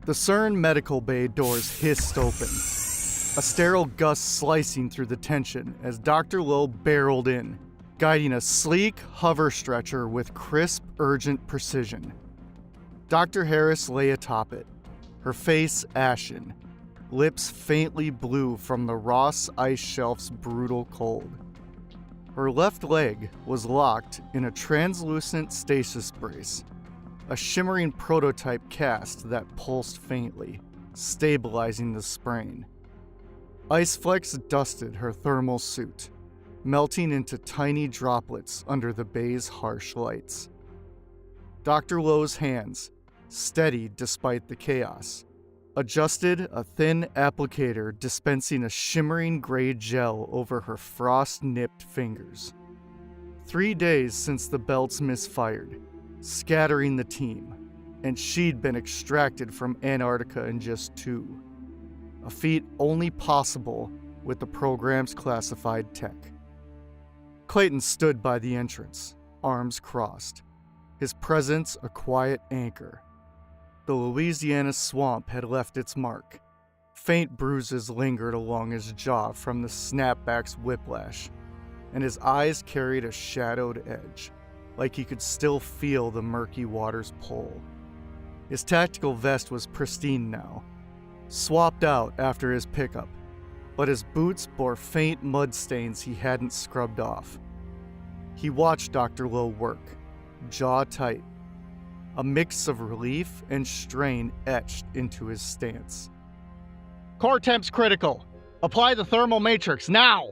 The CERN medical bay doors hissed open, a sterile gust slicing through the tension as Dr. Lowe barreled in, guiding a sleek hover stretcher with crisp, urgent precision. Dr. Harris lay atop it, her face ashen, lips faintly blue from the Ross ice shelf's brutal cold. Her left leg was locked in a translucent stasis brace, a shimmering prototype cast that pulsed faintly, stabilizing the sprain. Ice flecks dusted her thermal suit, melting into tiny droplets under the bay's harsh lights. Dr. Lowe's hands, steady despite the chaos, adjusted a thin applicator dispensing a shimmering gray gel over her frost-nipped fingers. 3 days since the belts misfired, scattering the team, and she'd been extracted from Antarctica in just 2. A feat only possible with the program's classified tech. Clayton stood by the entrance, arms crossed, his presence a quiet anchor. The Louisiana swamp had left its mark. Faint bruises lingered along his jaw from the snapback's whiplash, and his eyes carried a shadowed edge, like he could still feel the murky water's pull. His tactical vest was pristine now, swapped out after his pickup, but his boots bore faint mud stains he hadn't scrubbed off. He watched Dr. Lowe work, jaw tight, a mix of relief and strain etched into his stance. Core temps critical. Apply the thermal matrix now!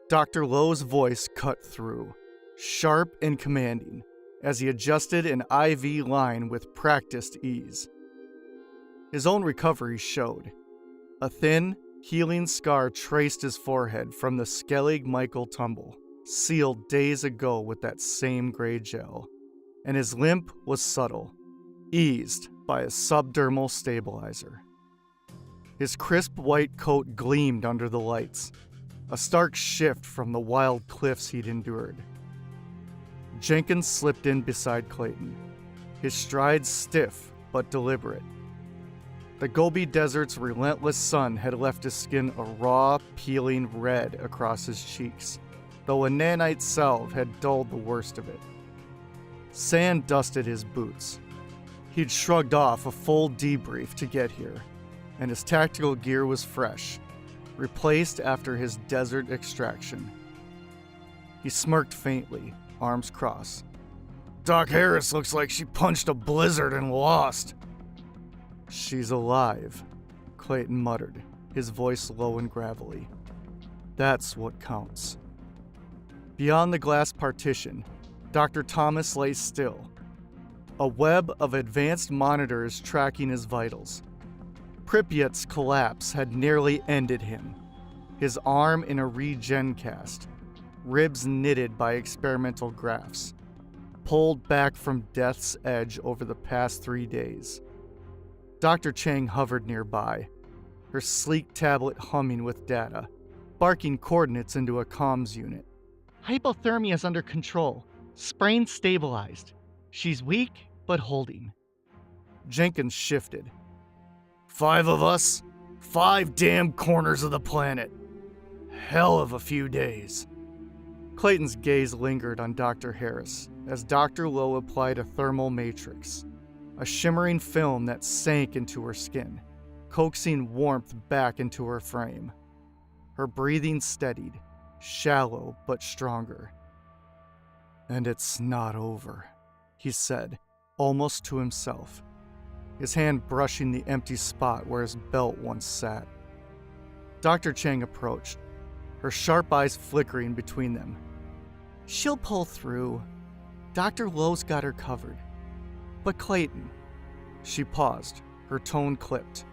Dr. Lowe's voice cut through, sharp and commanding, as he adjusted an IV line with practiced ease. His own recovery showed. A thin, healing scar traced his forehead from the Skellig Michael tumble, sealed days ago with that same gray gel. And his limp was subtle, eased by a subdermal stabilizer. His crisp white coat gleamed under the lights, a stark shift from the wild cliffs he'd endured. Jenkins slipped in beside Clayton, his strides stiff but deliberate. The Gobi Desert's relentless sun had left his skin a raw, peeling red across his cheeks, though a nanite salve had dulled the worst of it. Sand dusted his boots. He'd shrugged off a full debrief to get here, and his tactical gear was fresh, replaced after his desert extraction. He smirked faintly, arms crossed. Doc Harris looks like she punched a blizzard and lost. She's alive, Clayton muttered, his voice low and gravelly. That's what counts. Beyond the glass partition, Dr. Thomas lay still, a web of advanced monitors tracking his vitals. Pripyat's collapse had nearly ended him, his arm in a regen cast, ribs knitted by experimental grafts, pulled back from death's edge over the past 3 days. Dr. Chang hovered nearby, her sleek tablet humming with data, barking coordinates into a comms unit. Hypothermia is under control. Sprain stabilized. She's weak, but holding. Jenkins shifted. 5 of us, 5 damn corners of the planet. Hell of a few days. Clayton's gaze lingered on Dr. Harris as Dr. Lowe applied a thermal matrix, a shimmering film that sank into her skin, coaxing warmth back into her frame. Her breathing steadied, shallow but stronger. And it's not over, he said, almost to himself, his hand brushing the empty spot where his belt once sat. Dr. Chang approached, her sharp eyes flickering between them. She'll pull through. Dr. Lowe's got her covered. But Clayton, she paused, her tone clipped.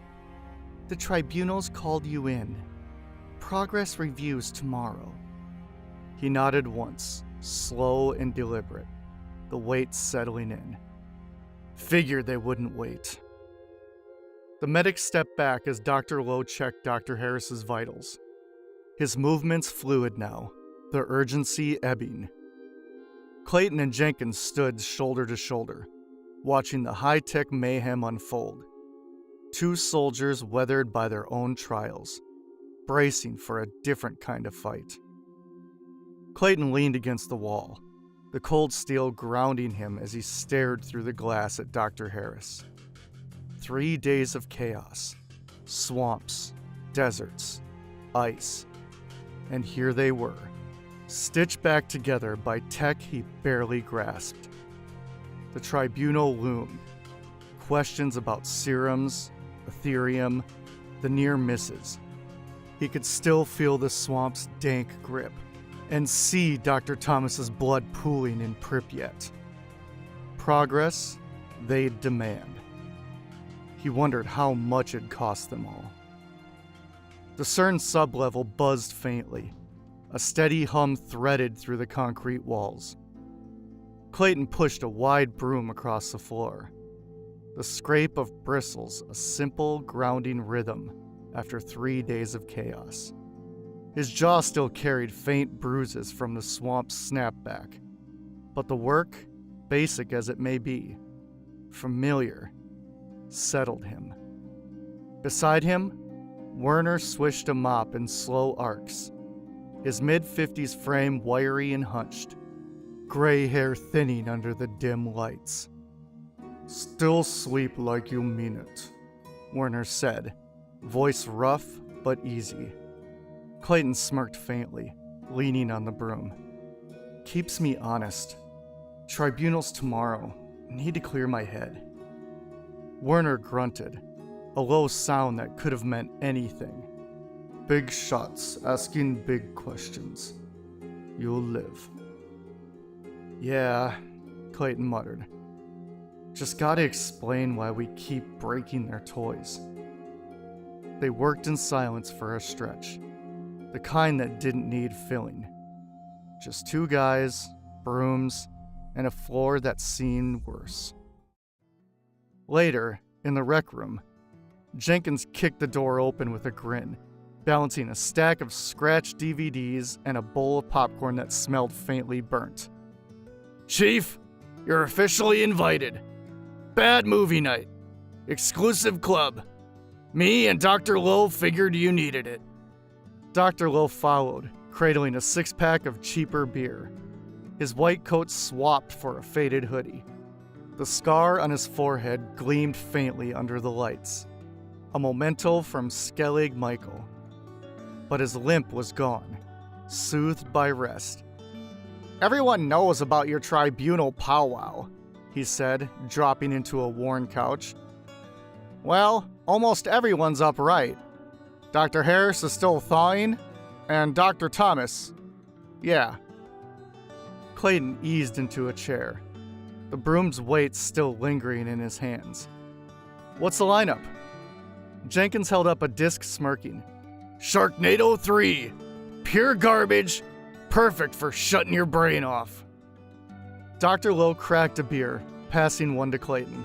The tribunal's called you in. Progress reviews tomorrow. He nodded once, slow and deliberate, the weight settling in. Figured they wouldn't wait. The medic stepped back as Dr. Lowe checked Dr. Harris's vitals. His movements fluid now, the urgency ebbing. Clayton and Jenkins stood shoulder to shoulder, watching the high-tech mayhem unfold. two soldiers weathered by their own trials, bracing for a different kind of fight. Clayton leaned against the wall, the cold steel grounding him as he stared through the glass at Dr. Harris. 3 days of chaos, swamps, deserts, ice, and here they were, stitched back together by tech he barely grasped. The tribunal loomed. Questions about serums, Ethereum, the near misses. He could still feel the swamp's dank grip and see Dr. Thomas's blood pooling in Pripyat. Progress they'd demand. He wondered how much it'd cost them all. The CERN sublevel buzzed faintly. A steady hum threaded through the concrete walls. Clayton pushed a wide broom across the floor. The scrape of bristles, a simple, grounding rhythm after 3 days of chaos. His jaw still carried faint bruises from the swamp's snapback. But the work, basic as it may be, familiar, settled him. Beside him, Werner swished a mop in slow arcs, his mid-50s frame wiry and hunched, gray hair thinning under the dim lights. "Still sleep like you mean it," Werner said, voice rough but easy. Clayton smirked faintly, leaning on the broom. "Keeps me honest. Tribunal's tomorrow. Need to clear my head." Werner grunted, a low sound that could have meant anything. "Big shots asking big questions. You'll live." "Yeah," Clayton muttered. "Just gotta explain why we keep breaking their toys." They worked in silence for a stretch, the kind that didn't need filling. Just two guys, brooms, and a floor that seemed worse. Later, in the rec room, Jenkins kicked the door open with a grin, balancing a stack of scratched DVDs and a bowl of popcorn that smelled faintly burnt. "Chief, you're officially invited. Bad movie night. Exclusive club. Me and Dr. Lowe figured you needed it." Dr. Lowe followed, cradling a six-pack of cheaper beer. His white coat swapped for a faded hoodie. The scar on his forehead gleamed faintly under the lights, a memento from Skellig Michael. But his limp was gone, soothed by rest. "Everyone knows about your tribunal powwow," he said, dropping into a worn couch. "Well, almost everyone's upright. Dr. Harris is still thawing, and Dr. Thomas. Yeah." Clayton eased into a chair, the broom's weight still lingering in his hands. "What's the lineup?" Jenkins held up a disc, smirking. "Sharknado 3. Pure garbage. Perfect for shutting your brain off." Dr. Lowe cracked a beer, passing one to Clayton.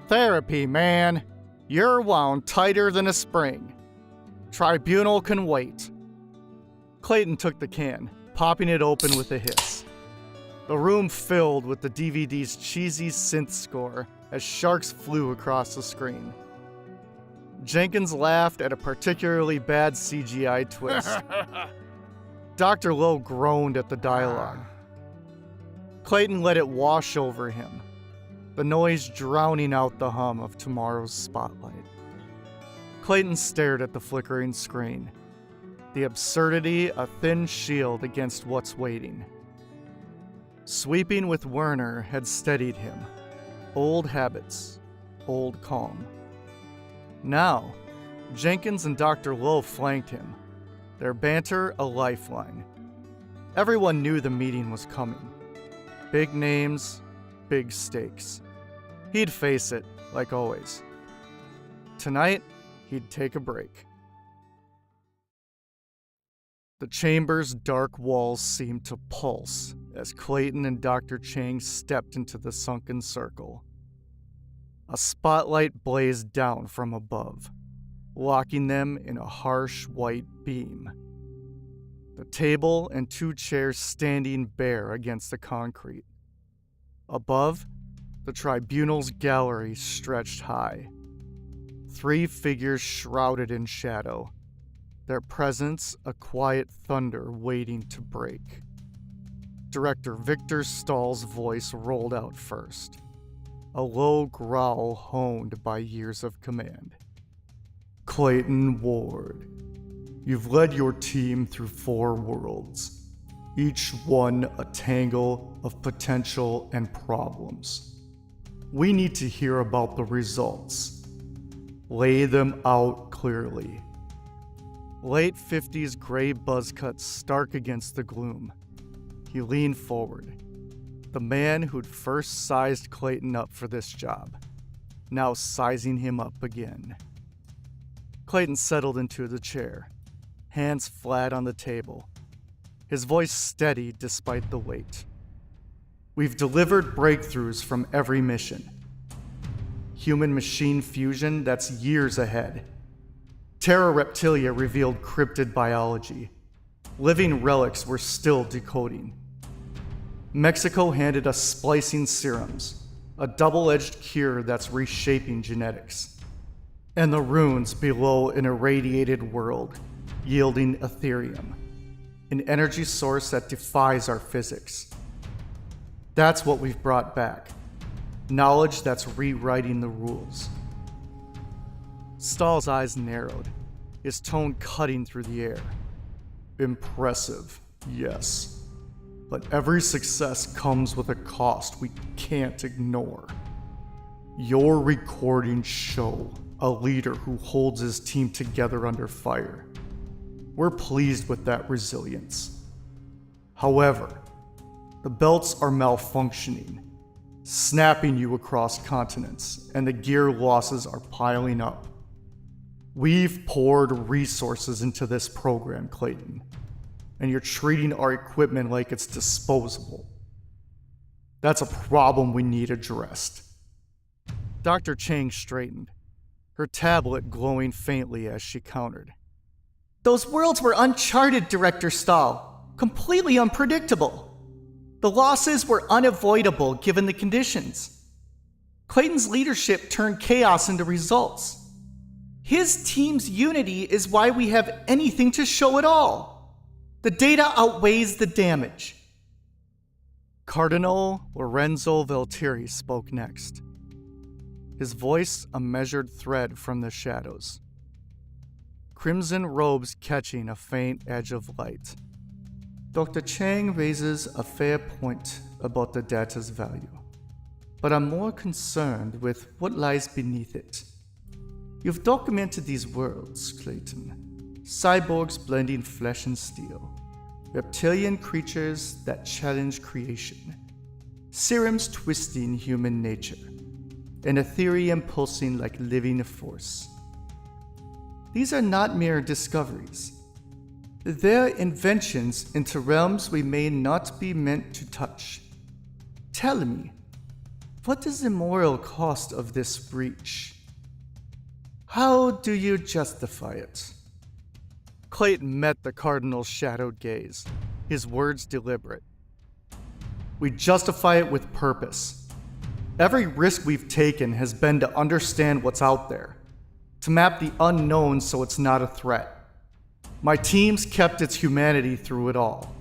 "Therapy, man. You're wound tighter than a spring. Tribunal can wait." Clayton took the can, popping it open with a hiss. The room filled with the DVD's cheesy synth score as sharks flew across the screen. Jenkins laughed at a particularly bad CGI twist. Dr. Lowe groaned at the dialogue. Clayton let it wash over him, the noise drowning out the hum of tomorrow's spotlight. Clayton stared at the flickering screen, the absurdity a thin shield against what's waiting. Sweeping with Werner had steadied him. Old habits, old calm. Now, Jenkins and Dr. Lowe flanked him, their banter a lifeline. Everyone knew the meeting was coming. Big names, big stakes. He'd face it, like always. Tonight, he'd take a break. The chamber's dark walls seemed to pulse as Clayton and Dr. Chang stepped into the sunken circle. A spotlight blazed down from above, locking them in a harsh white beam. The table and two chairs standing bare against the concrete. Above, the tribunal's gallery stretched high. 3 figures shrouded in shadow, their presence a quiet thunder waiting to break. Director Victor Stahl's voice rolled out first, a low growl honed by years of command. Clayton Ward, you've led your team through 4 worlds, each one a tangle of potential and problems. We need to hear about the results. Lay them out clearly. Late 50s gray buzz cut stark against the gloom. He leaned forward. The man who'd first sized Clayton up for this job, now sizing him up again. Clayton settled into the chair, hands flat on the table, his voice steady despite the weight. We've delivered breakthroughs from every mission. Human-machine fusion that's years ahead. Terra Reptilia revealed cryptid biology. Living relics we're still decoding. Mexico handed us splicing serums, a double-edged cure that's reshaping genetics. And the runes below an irradiated world, yielding Ethereum, an energy source that defies our physics. That's what we've brought back. Knowledge that's rewriting the rules. Stahl's eyes narrowed, his tone cutting through the air. Impressive, yes. But every success comes with a cost we can't ignore. Your recordings show a leader who holds his team together under fire. We're pleased with that resilience. However, the belts are malfunctioning, snapping you across continents, and the gear losses are piling up. We've poured resources into this program, Clayton, and you're treating our equipment like it's disposable. That's a problem we need addressed. Dr. Chang straightened, her tablet glowing faintly as she countered. Those worlds were uncharted, Director Stahl. Completely unpredictable. The losses were unavoidable given the conditions. Clayton's leadership turned chaos into results. His team's unity is why we have anything to show at all. The data outweighs the damage. Cardinal Lorenzo Veltiri spoke next, his voice a measured thread from the shadows. Crimson robes catching a faint edge of light. Dr. Chang raises a fair point about the data's value, but I'm more concerned with what lies beneath it. You've documented these worlds, Clayton. Cyborgs blending flesh and steel. Reptilian creatures that challenge creation. Serums twisting human nature. And Ethereum pulsing like living force. These are not mere discoveries. They're inventions into realms we may not be meant to touch. Tell me, what is the moral cost of this breach? How do you justify it? Clayton met the Cardinal's shadowed gaze, his words deliberate. We justify it with purpose. Every risk we've taken has been to understand what's out there, to map the unknown so it's not a threat. My team's kept its humanity through it all.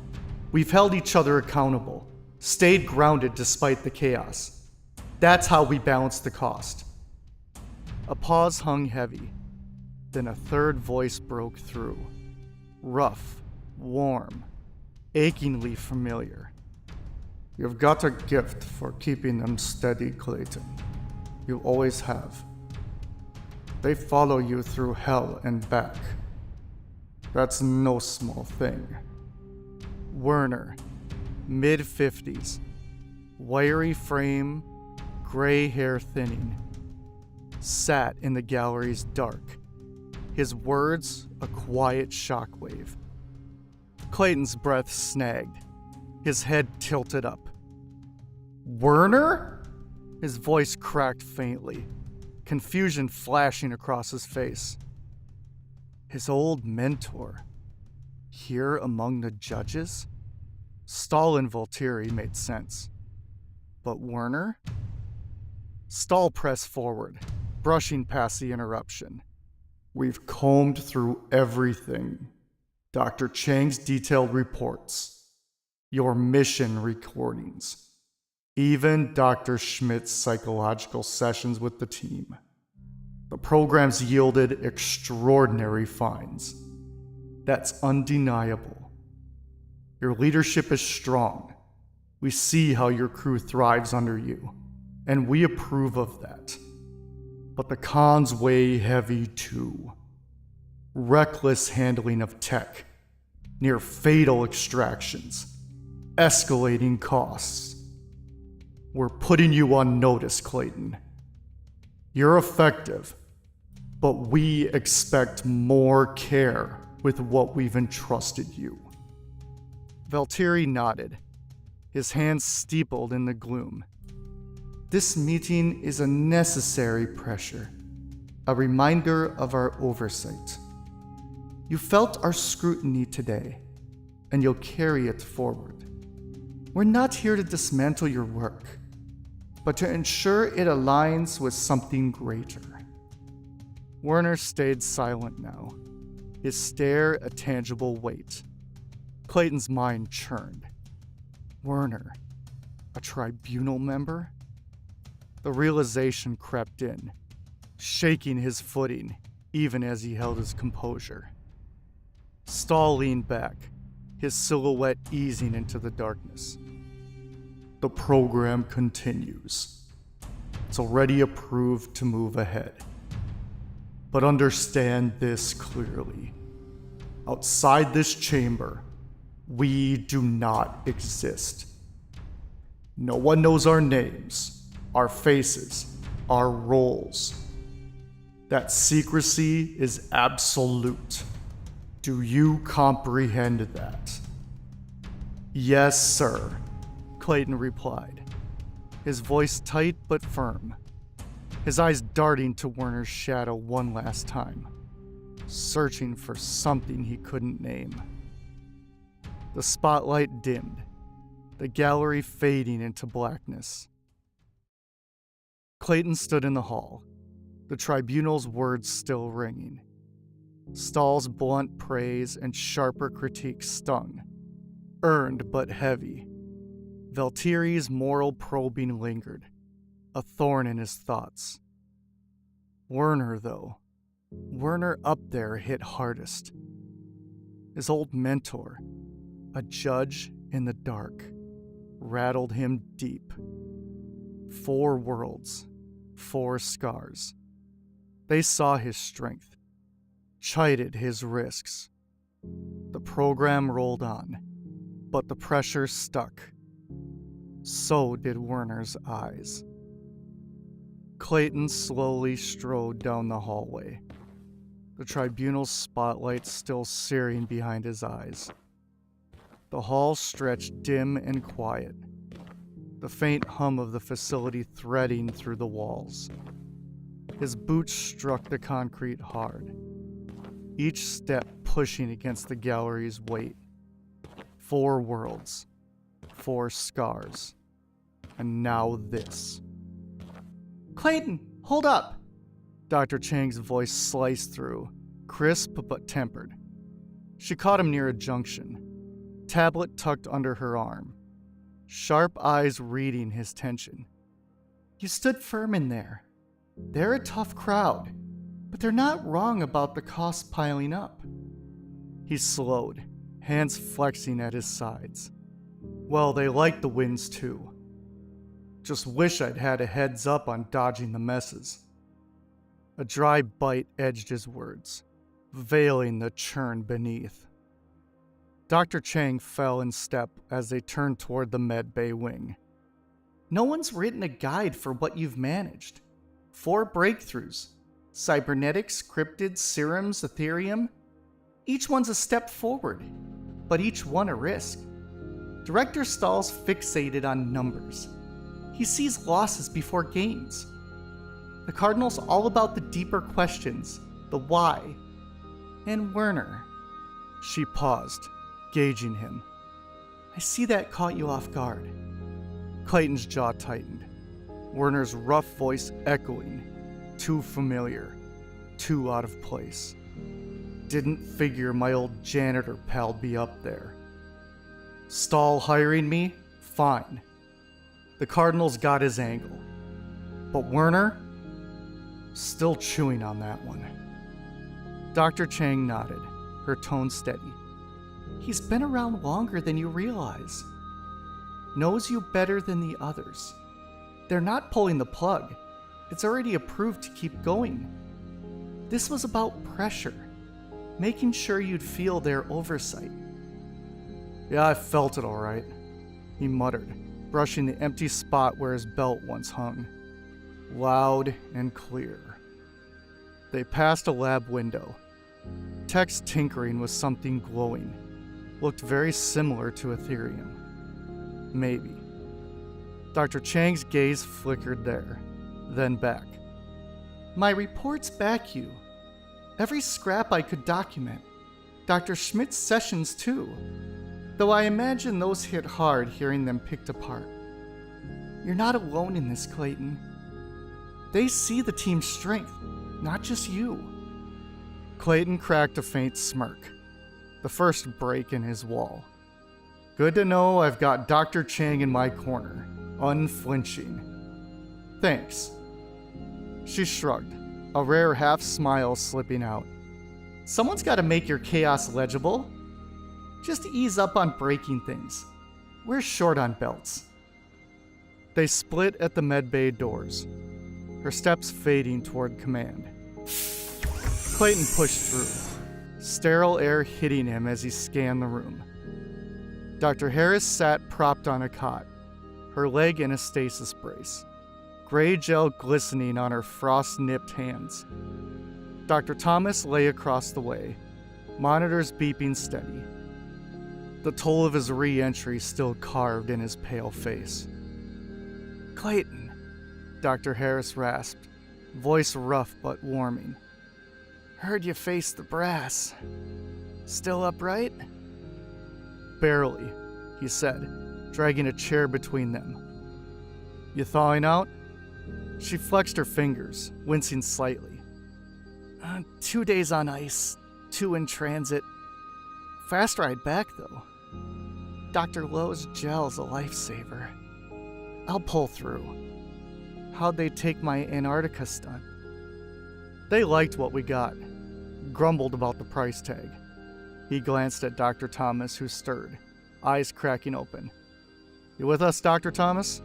We've held each other accountable, stayed grounded despite the chaos. That's how we balance the cost. A pause hung heavy, then a third voice broke through. Rough, warm, achingly familiar. You've got a gift for keeping them steady, Clayton. You always have. They follow you through hell and back. That's no small thing. Werner, mid-50s, wiry frame, gray hair thinning, sat in the gallery's dark, his words a quiet shockwave. Clayton's breath snagged, his head tilted up. Werner? His voice cracked faintly, confusion flashing across his face. His old mentor, here among the judges? Stahl and Volturi made sense. But Werner? Stahl pressed forward, brushing past the interruption. We've combed through everything. Dr. Chang's detailed reports, your mission recordings, even Dr. Schmidt's psychological sessions with the team. The program's yielded extraordinary finds. That's undeniable. Your leadership is strong. We see how your crew thrives under you, and we approve of that. But the cons weigh heavy too. Reckless handling of tech, near fatal extractions, escalating costs. We're putting you on notice, Clayton. You're effective, but we expect more care with what we've entrusted you. Valtteri nodded, his hands steepled in the gloom. This meeting is a necessary pressure, a reminder of our oversight. You felt our scrutiny today, and you'll carry it forward. We're not here to dismantle your work, but to ensure it aligns with something greater. Werner stayed silent now, his stare a tangible weight. Clayton's mind churned. Werner, a tribunal member? The realization crept in, shaking his footing even as he held his composure. Stahl leaned back, his silhouette easing into the darkness. The program continues. It's already approved to move ahead. But understand this clearly. Outside this chamber, we do not exist. No one knows our names, our faces, our roles. That secrecy is absolute. Do you comprehend that? Yes, sir, Clayton replied, his voice tight but firm, his eyes darting to Werner's shadow one last time, searching for something he couldn't name. The spotlight dimmed, the gallery fading into blackness. Clayton stood in the hall, the tribunal's words still ringing. Stahl's blunt praise and sharper critique stung, earned but heavy. Valtteri's moral probing lingered, a thorn in his thoughts. Werner, though. Werner up there hit hardest. His old mentor, a judge in the dark, rattled him deep. 4 worlds, 4 scars. They saw his strength, chided his risks. The program rolled on, but the pressure stuck. So did Werner's eyes. Clayton slowly strode down the hallway, the tribunal's spotlight still searing behind his eyes. The hall stretched dim and quiet, the faint hum of the facility threading through the walls. His boots struck the concrete hard, each step pushing against the gallery's weight. 4 worlds, 4 scars, and now this. Clayton, hold up! Dr. Chang's voice sliced through, crisp but tempered. She caught him near a junction, tablet tucked under her arm, sharp eyes reading his tension. You stood firm in there. They're a tough crowd, but they're not wrong about the costs piling up. He slowed, hands flexing at his sides. Well, they like the wins too. Just wish I'd had a heads up on dodging the messes. A dry bite edged his words, veiling the churn beneath. Dr. Chang fell in step as they turned toward the med bay wing. No one's written a guide for what you've managed. 4 breakthroughs. Cybernetics, cryptids, serums, Ethereum. Each one's a step forward, but each one a risk. Director Stahl's fixated on numbers. He sees losses before gains. The Cardinal's all about the deeper questions, the why. And Werner. She paused, gauging him. I see that caught you off guard. Clayton's jaw tightened, Werner's rough voice echoing, too familiar, too out of place. Didn't figure my old janitor pal'd be up there. Stahl hiring me? Fine. The Cardinals got his angle. But Werner? Still chewing on that one. Dr. Chang nodded, her tone steady. He's been around longer than you realize. Knows you better than the others. They're not pulling the plug. It's already approved to keep going. This was about pressure, making sure you'd feel their oversight. Yeah, I felt it all right, he muttered, brushing the empty spot where his belt once hung. Loud and clear. They passed a lab window. Tech's tinkering with something glowing. Looked very similar to Ethereum. Maybe. Dr. Chang's gaze flickered there, then back. My reports back you. Every scrap I could document. Dr. Schmidt's sessions too. Though I imagine those hit hard hearing them picked apart. You're not alone in this, Clayton. They see the team's strength, not just you. Clayton cracked a faint smirk, the first break in his wall. Good to know I've got Dr. Chang in my corner, unflinching. Thanks. She shrugged, a rare half-smile slipping out. Someone's got to make your chaos legible. Just ease up on breaking things. We're short on belts. They split at the medbay doors, her steps fading toward command. Clayton pushed through, sterile air hitting him as he scanned the room. Dr. Harris sat propped on a cot, her leg in a stasis brace, gray gel glistening on her frost-nipped hands. Dr. Thomas lay across the way, monitors beeping steady. The toll of his re-entry still carved in his pale face. Clayton, Dr. Harris rasped, voice rough but warming. Heard you faced the brass. Still upright? Barely, he said, dragging a chair between them. You thawing out? She flexed her fingers, wincing slightly. 2 days on ice, 2 in transit. Fast ride back, though. Dr. Lowe's gel's a lifesaver. I'll pull through. How'd they take my Antarctica stunt? They liked what we got. Grumbled about the price tag. He glanced at Dr. Thomas, who stirred, eyes cracking open. You with us, Dr. Thomas?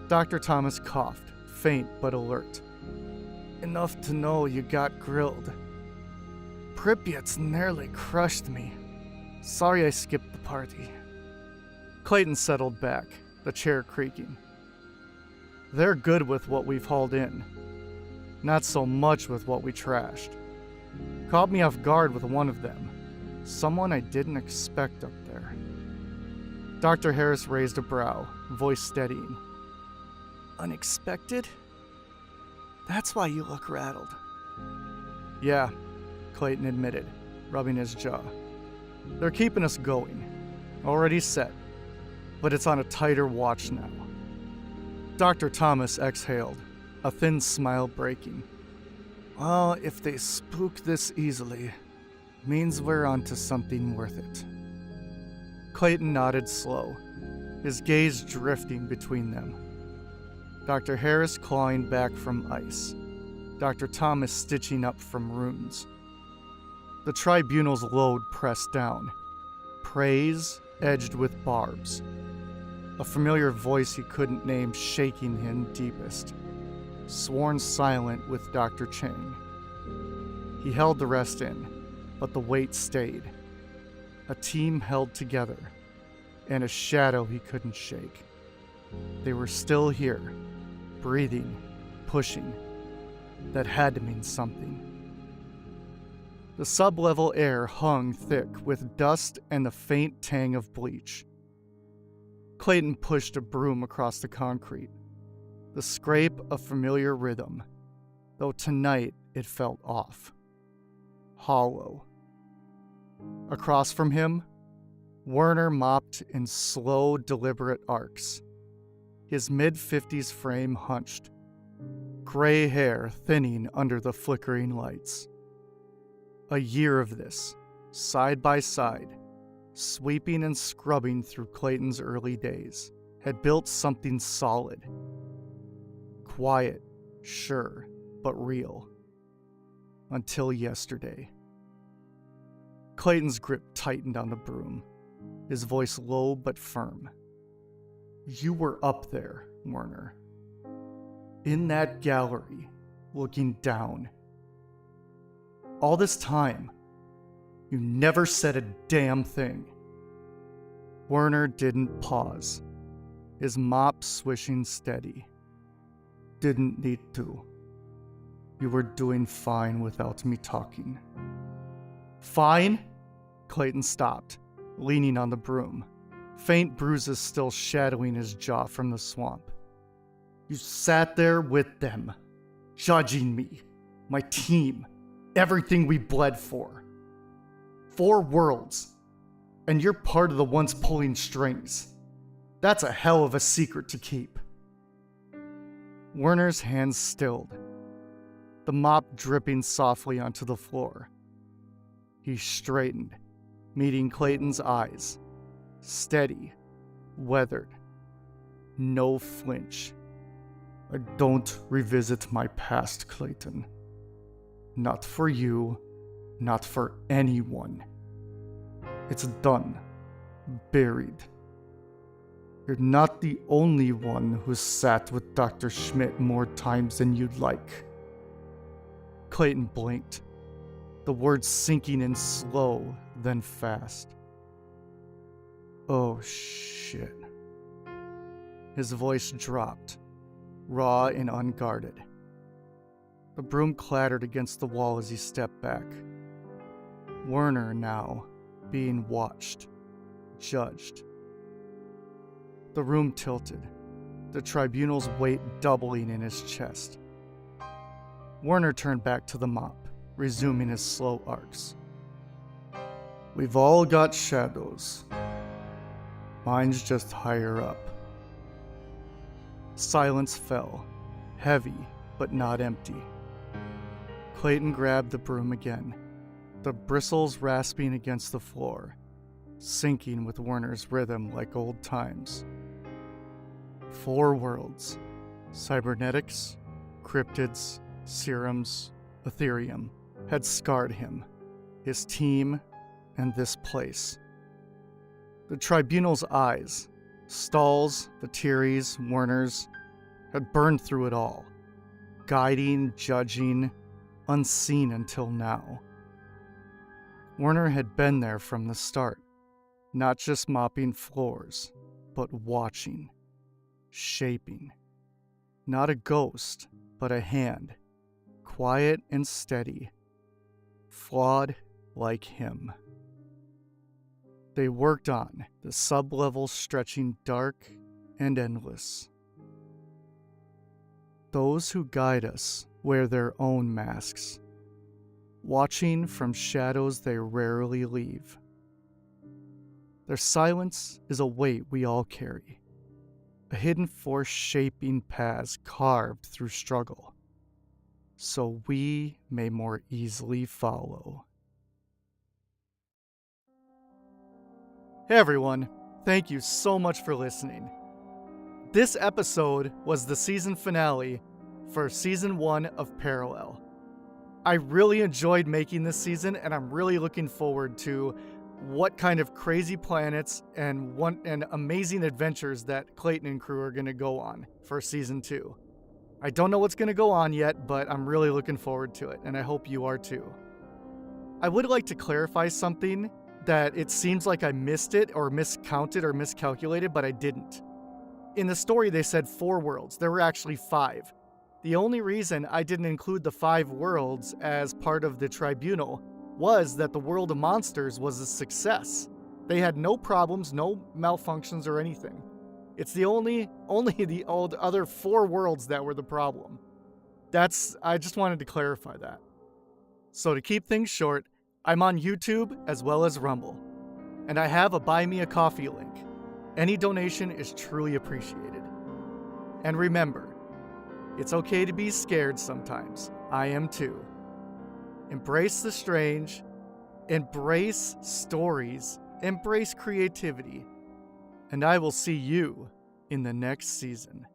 Dr. Thomas coughed, faint but alert. Enough to know you got grilled. Pripyat's nearly crushed me. Sorry I skipped the party. Clayton settled back, the chair creaking. They're good with what we've hauled in. Not so much with what we trashed. Caught me off guard with one of them. Someone I didn't expect up there. Dr. Harris raised a brow, voice steadying. Unexpected? That's why you look rattled. Yeah, Clayton admitted, rubbing his jaw. They're keeping us going. Already set. But it's on a tighter watch now. Dr. Thomas exhaled, a thin smile breaking. Well, if they spook this easily, means we're onto something worth it. Clayton nodded slow, his gaze drifting between them. Dr. Harris clawing back from ice, Dr. Thomas stitching up from runes. The tribunal's load pressed down, praise edged with barbs. A familiar voice he couldn't name shaking him deepest, sworn silent with Dr. Chang. He held the rest in, but the weight stayed. A team held together, and a shadow he couldn't shake. They were still here, breathing, pushing. That had to mean something. The sub-level air hung thick with dust and the faint tang of bleach. Clayton pushed a broom across the concrete, the scrape a familiar rhythm, though tonight it felt off. Hollow. Across from him, Werner mopped in slow, deliberate arcs, his mid-50s frame hunched. gray hair thinning under the flickering lights. A year of this, side by side, sweeping and scrubbing through Clayton's early days, had built something solid. Quiet, sure, but real. Until yesterday. Clayton's grip tightened on the broom, his voice low but firm. You were up there, Werner. In that gallery, looking down. All this time, you never said a damn thing. Werner didn't pause, his mop swishing steady. Didn't need to. You were doing fine without me talking. Fine? Clayton stopped, leaning on the broom, faint bruises still shadowing his jaw from the swamp. You sat there with them, judging me, my team, everything we bled for. 4 worlds, and you're part of the ones pulling strings. That's a hell of a secret to keep. Werner's hands stilled, the mop dripping softly onto the floor. He straightened, meeting Clayton's eyes, steady, weathered, no flinch. I don't revisit my past, Clayton. Not for you, not for anyone. It's done, buried. You're not the only one who's sat with Dr. Schmidt more times than you'd like. Clayton blinked, the words sinking in slow, then fast. Oh, shit. His voice dropped, raw and unguarded. The broom clattered against the wall as he stepped back. Werner now, being watched, judged. The room tilted, the tribunal's weight doubling in his chest. Werner turned back to the mop, resuming his slow arcs. We've all got shadows. Mine's just higher up. Silence fell, heavy but not empty. Clayton grabbed the broom again, the bristles rasping against the floor, syncing with Werner's rhythm like old times. 4 worlds: cybernetics, cryptids, serums, Ethereum, had scarred him, his team, and this place. The tribunal's eyes, Stahl's, Vatiri's, Werner's, had burned through it all, guiding, judging, unseen until now. Werner had been there from the start, not just mopping floors, but watching, shaping. Not a ghost, but a hand, quiet and steady, flawed like him. They worked on, the sub-level stretching dark and endless. Those who guide us wear their own masks, watching from shadows they rarely leave. Their silence is a weight we all carry, a hidden force shaping paths carved through struggle, so we may more easily follow. Hey everyone, thank you so much for listening. This episode was the season finale for Season 1 of Parallel. I really enjoyed making this season, and I'm really looking forward to what kind of crazy planets and amazing adventures that Clayton and crew are going to go on for Season 2. I don't know what's going to go on yet, but I'm really looking forward to it, and I hope you are too. I would like to clarify something that it seems like I missed it or miscounted or miscalculated, but I didn't. In the story, they said 4 worlds. There were actually 5. The only reason I didn't include the 5 worlds as part of the tribunal was that the world of monsters was a success. They had no problems, no malfunctions or anything. It's the only the other 4 worlds that were the problem. I just wanted to clarify that. So to keep things short, I'm on YouTube as well as Rumble, and I have a Buy Me a Coffee link. Any donation is truly appreciated. And remember, It's okay to be scared sometimes. I am too. Embrace the strange, embrace stories, embrace creativity, and I will see you in the next season.